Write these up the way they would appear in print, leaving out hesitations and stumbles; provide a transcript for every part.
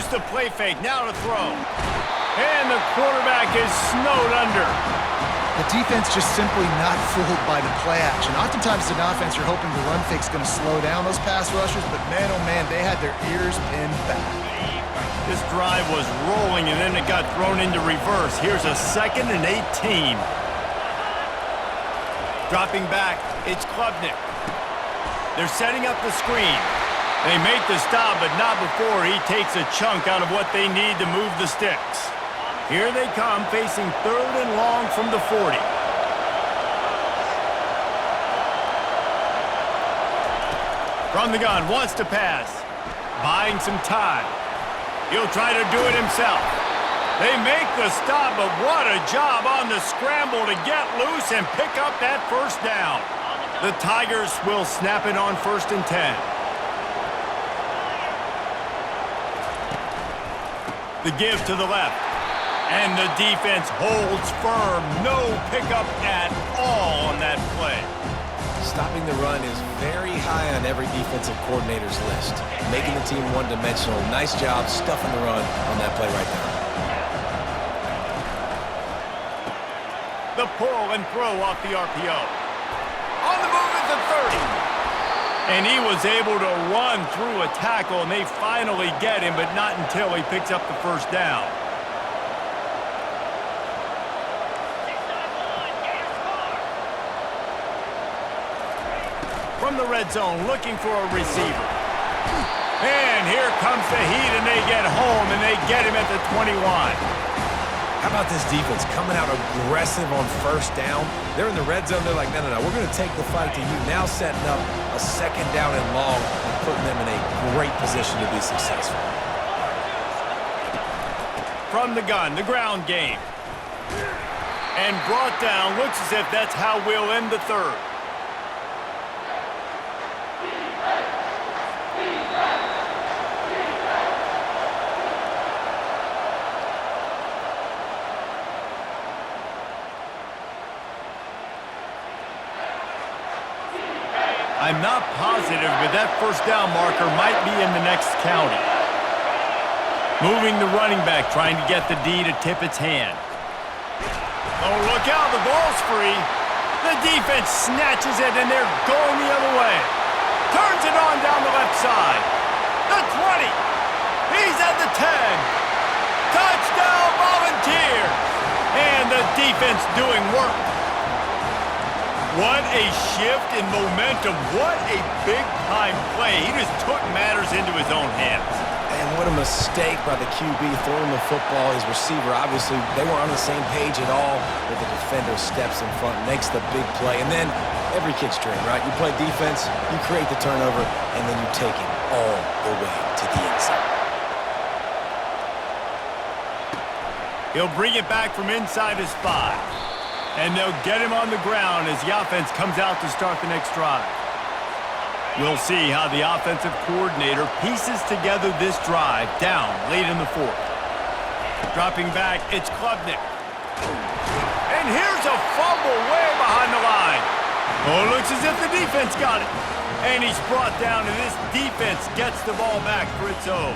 used the play fake, now to throw. And the quarterback is snowed under. The defense just simply not fooled by the play action. Oftentimes as an offense, you're hoping the run fake's going to slow down those pass rushers, but man, oh man, they had their ears pinned back. This drive was rolling, and then it got thrown into reverse. Here's a 2nd and 18. Dropping back, it's Klubnik. They're setting up the screen. They make the stop, but not before he takes a chunk out of what they need to move the sticks. Here they come, facing 3rd and long from the 40. From the gun, wants to pass. Buying some time. He'll try to do it himself. They make the stop, but what a job on the scramble to get loose and pick up that first down. The Tigers will snap it on 1st and 10. The give to the left. And the defense holds firm. No pickup at all on that play. Stopping the run is very high on every defensive coordinator's list. Making the team one-dimensional. Nice job stuffing the run on that play right there. The pull and throw off the RPO. On the move at the 30. And he was able to run through a tackle, and they finally get him, but not until he picks up the first down. From the red zone, looking for a receiver. And here comes the heat, and they get home, and they get him at the 21. How about this defense coming out aggressive on 1st down? They're in the red zone. They're like, no, we're going to take the fight to you. Now setting up a 2nd down and long and putting them in a great position to be successful. From the gun, the ground game. And brought down. Looks as if that's how we'll end the 3rd. I'm not positive, but that first down marker might be in the next county. Moving the running back, trying to get the D to tip its hand. Oh, look out, the ball's free. The defense snatches it, and they're going the other way. Turns it on down the left side. The 20. He's at the 10. Touchdown, Volunteers. And the defense doing work. What a shift in momentum. What a big-time play. He just took matters into his own hands. And what a mistake by the QB throwing the football. His receiver, obviously, they weren't on the same page at all, but the defender steps in front, makes the big play. And then every kid's dream, right? You play defense, you create the turnover, and then you take it all the way to the inside. He'll bring it back from inside his 5. And they'll get him on the ground as the offense comes out to start the next drive. We'll see how the offensive coordinator pieces together this drive down late in the 4th. Dropping back, it's Klubnik. And here's a fumble way behind the line. Oh, it looks as if the defense got it. And he's brought down, and this defense gets the ball back for its own.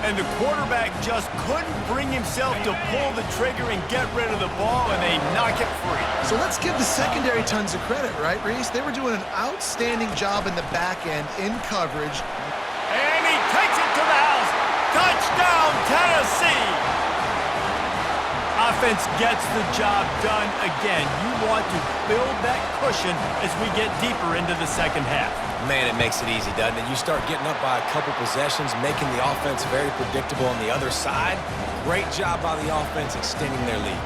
And the quarterback just couldn't bring himself to pull the trigger and get rid of the ball, and they knock it free. So let's give the secondary tons of credit, right, Reese? They were doing an outstanding job in the back end in coverage. And he takes it to the house. Touchdown, Tennessee! Offense gets the job done again. You want to build that cushion as we get deeper into the 2nd half. Man, it makes it easy, doesn't it? You start getting up by a couple possessions, making the offense very predictable on the other side. Great job by the offense extending their lead.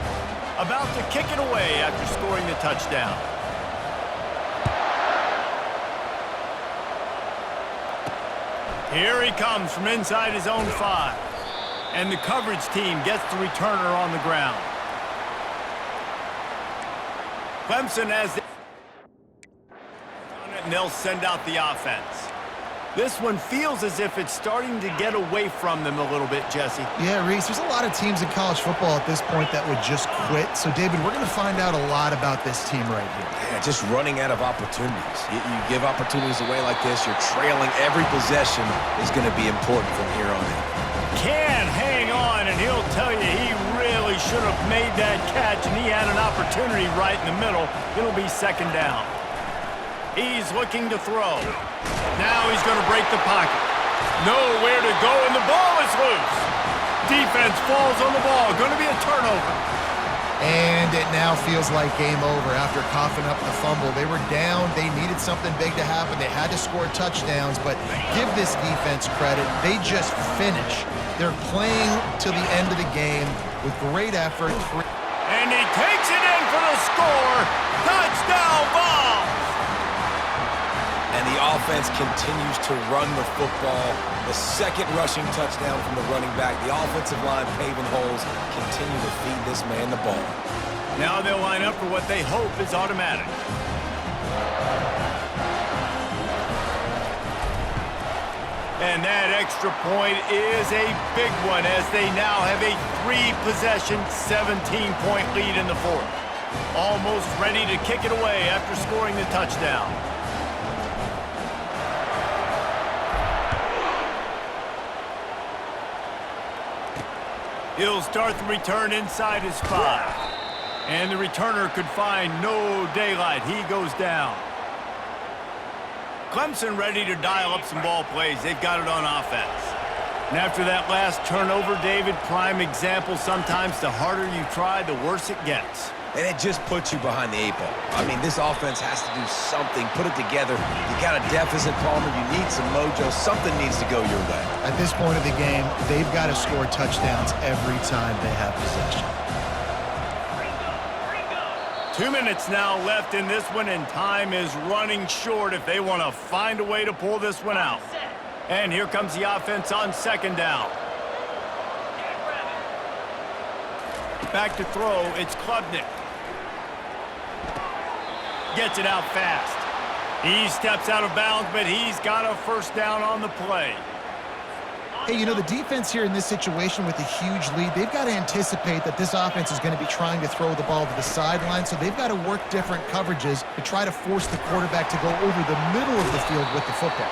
About to kick it away after scoring the touchdown. Here he comes from inside his own 5. And the coverage team gets the returner on the ground. Clemson has the... and they'll send out the offense. This one feels as if it's starting to get away from them a little bit, Jesse. Yeah, Reese, there's a lot of teams in college football at this point that would just quit. So, David, we're going to find out a lot about this team right here. Yeah, just running out of opportunities. You give opportunities away like this, you're trailing. Every possession is going to be important from here on in. can hang on, and he'll tell you he really should have made that catch, and he had an opportunity right in the middle. It'll be second down. He's looking to throw. Now he's going to break the pocket. Nowhere to go, and the ball is loose. Defense falls on the ball. Going to be a turnover. And it now feels like game over after coughing up the fumble. They were down. They needed something big to happen. They had to score touchdowns, but give this defense credit. They just finish. They're playing to the end of the game with great effort. And he takes it in for the score. Touchdown ball. And the offense continues to run the football. The second rushing touchdown from the running back. The offensive line paving holes, continue to feed this man the ball. Now they'll line up for what they hope is automatic. And that extra point is a big one as they now have a 3-possession, 17-point lead in the fourth. Almost ready to kick it away after scoring the touchdown. He'll start the return inside his 5. And the returner could find no daylight. He goes down. Clemson ready to dial up some ball plays. They've got it on offense. And after that last turnover, David, prime example, sometimes the harder you try, the worse it gets. And it just puts you behind the 8 ball. I mean, this offense has to do something, put it together. You got a deficit, Palmer. You need some mojo. Something needs to go your way. At this point of the game, they've got to score touchdowns every time they have possession. 2 minutes now left in this one, and time is running short if they want to find a way to pull this one out. And here comes the offense on second down. Back to throw, it's Klubnik. Gets it out fast. He steps out of bounds, but he's got a first down on the play. Hey, you know, the defense here in this situation with a huge lead, they've got to anticipate that this offense is going to be trying to throw the ball to the sideline, so they've got to work different coverages to try to force the quarterback to go over the middle of the field with the football.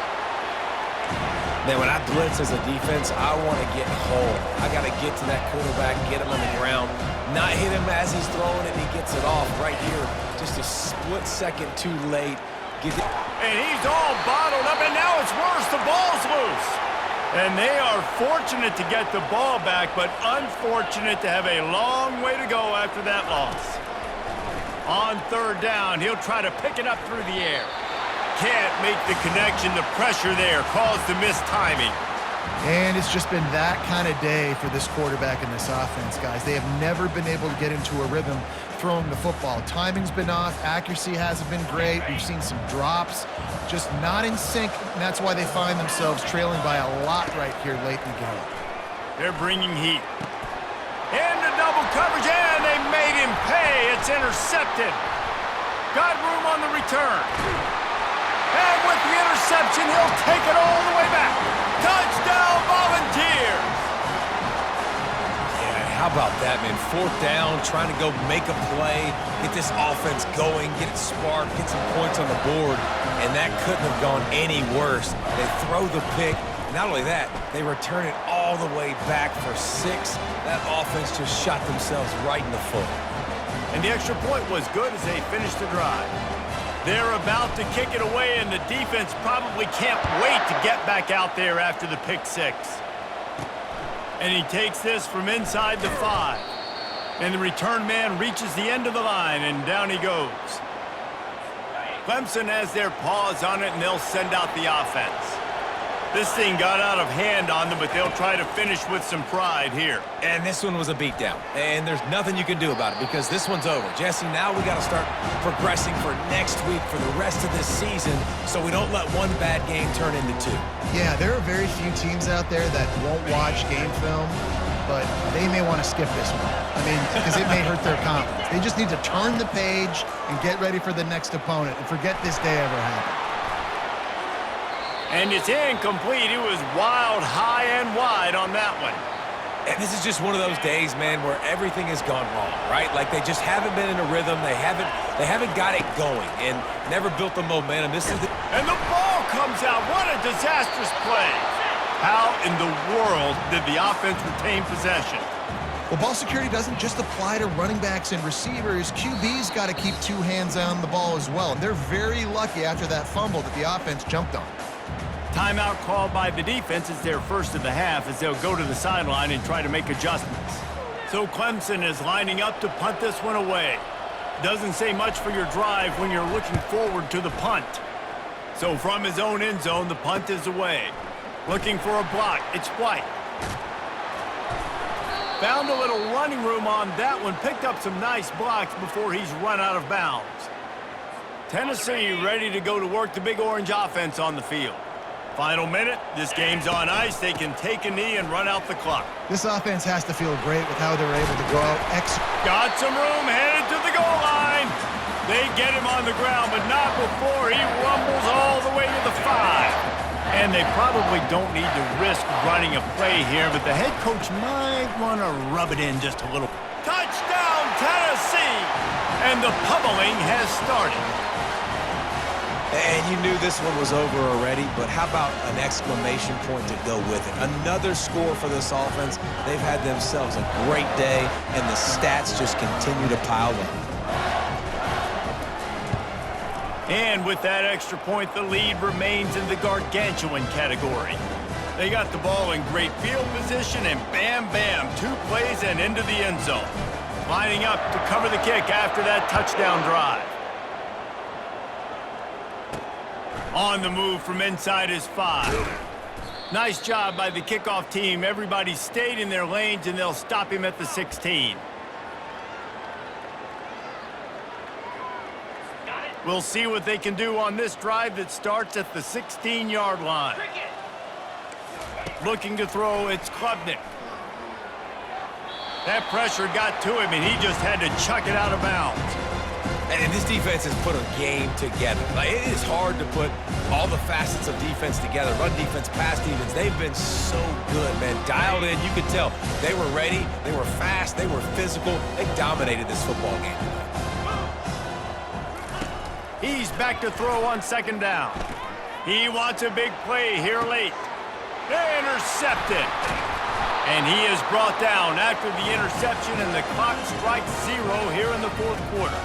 Man, when I blitz as a defense, I want to get home. I got to get to that quarterback, get him on the ground, not hit him as he's throwing it, and he gets it off right here. Just a split second too late. And he's all bottled up, and now it's worse. The ball's loose. And they are fortunate to get the ball back, but unfortunate to have a long way to go after that loss. On third down, he'll try to pick it up through the air. Can't make the connection. The pressure there caused the missed timing. And it's just been that kind of day for this quarterback and this offense, guys. They have never been able to get into a rhythm throwing the football. Timing's been off. Accuracy hasn't been great. We've seen some drops. Just not in sync, and that's why they find themselves trailing by a lot right here late in the game. They're bringing heat. Into double coverage, and they made him pay. It's intercepted. Got room on the return. And with the interception, he'll take it all the way back. Touchdown, Volunteers! Yeah, how about that, man? Fourth down, trying to go make a play, get this offense going, get it sparked, get some points on the board, and that couldn't have gone any worse. They throw the pick. Not only that, they return it all the way back for 6. That offense just shot themselves right in the foot. And the extra point was good as they finished the drive. They're about to kick it away, and the defense probably can't wait to get back out there after the pick 6. And he takes this from inside the 5. And the return man reaches the end of the line, and down he goes. Clemson has their paws on it, and they'll send out the offense. This thing got out of hand on them, but they'll try to finish with some pride here. And this one was a beatdown. And there's nothing you can do about it because this one's over. Jesse, now we got to start progressing for next week for the rest of this season so we don't let one bad game turn into 2. Yeah, there are very few teams out there that won't watch game film, but they may want to skip this one. I mean, because it may hurt their confidence. They just need to turn the page and get ready for the next opponent and forget this day ever happened. And it's incomplete. It was wild, high and wide on that one. And this is just one of those days, man, where everything has gone wrong, right? Like they just haven't been in a rhythm. They haven't got it going and never built the momentum. And the ball comes out. What a disastrous play. How in the world did the offense retain possession? Well, ball security doesn't just apply to running backs and receivers. QB's got to keep two hands on the ball as well. And they're very lucky after that fumble that the offense jumped on. Timeout called by the defense is their first of the half as they'll go to the sideline and try to make adjustments. So Clemson is lining up to punt this one away. Doesn't say much for your drive when you're looking forward to the punt. So from his own end zone, the punt is away. Looking for a block. It's White. Found a little running room on that one. Picked up some nice blocks before he's run out of bounds. Tennessee ready to go to work the Big Orange offense on the field. Final minute. This game's on ice. They can take a knee and run out the clock. This offense has to feel great with how they're able to go out. Got some room, headed to the goal line. They get him on the ground, but not before he rumbles all the way to the 5. And they probably don't need to risk running a play here, but the head coach might want to rub it in just a little. Touchdown, Tennessee! And the pummeling has started. And you knew this one was over already, but how about an exclamation point to go with it? Another score for this offense. They've had themselves a great day, and the stats just continue to pile up. And with that extra point, the lead remains in the gargantuan category. They got the ball in great field position, and bam, bam, 2 plays and into the end zone. Lining up to cover the kick after that touchdown drive. On the move from inside his 5. Nice job by the kickoff team. Everybody stayed in their lanes, and they'll stop him at the 16. We'll see what they can do on this drive that starts at the 16-yard line. Looking to throw, it's Klubnik. That pressure got to him, and he just had to chuck it out of bounds. And this defense has put a game together. Like, it is hard to put all the facets of defense together. Run defense, pass defense. They've been so good, man. Dialed in. You could tell they were ready. They were fast. They were physical. They dominated this football game tonight. He's back to throw on second down. He wants a big play here late. Intercepted. And he is brought down after the interception, and the clock strikes 0 here in the fourth quarter.